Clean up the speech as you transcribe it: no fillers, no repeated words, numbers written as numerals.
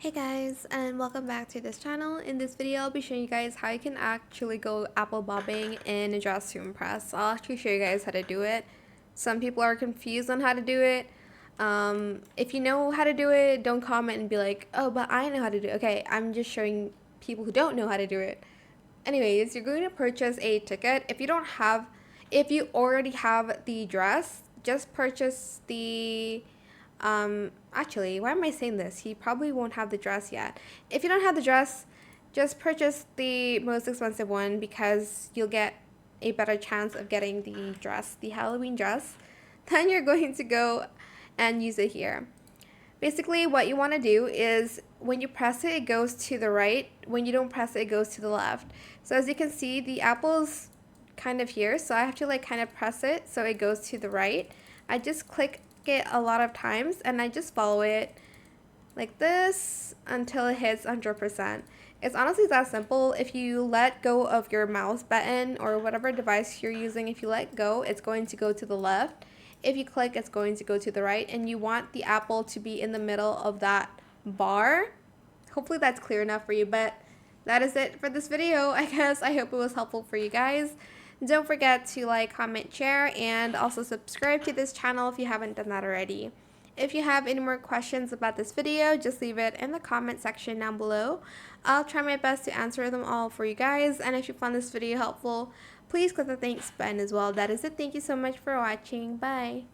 Hey guys, and welcome back to this channel. In this video, I'll be showing you guys how you can actually go apple bobbing in a dress to impress. I'll actually show you guys how to do it. Some people are confused on how to do it. If you know how to do it, don't comment and be like, oh, but I know how to do it. Okay, I'm just showing people who don't know how to do it. Anyways, you're going to purchase a ticket. If you already have the dress, just purchase the actually, why am I saying this? He probably won't have the dress yet. If you don't have the dress, just purchase the most expensive one because you'll get a better chance of getting the dress, the Halloween dress. Then you're going to go and use it here. Basically, what you want to do is when you press it, it goes to the right. When you don't press it, it goes to the left. So as you can see, the apple's kind of here. So I have to kind of press it so it goes to the right. I just click it a lot of times and I just follow it like this until it hits 100%. It's honestly that simple. If you let go of your mouse button or whatever device you're using, if you let go, it's going to go to the left. If you click, it's going to go to the right, and you want the apple to be in the middle of that bar. Hopefully that's clear enough for you, but that is it for this video, I guess. I hope it was helpful for you guys. Don't forget to like, comment, share, and also subscribe to this channel if you haven't done that already. If you have any more questions about this video, just leave it in the comment section down below. I'll try my best to answer them all for you guys, and if you found this video helpful, please click the thanks button as well. That is it. Thank you so much for watching. Bye.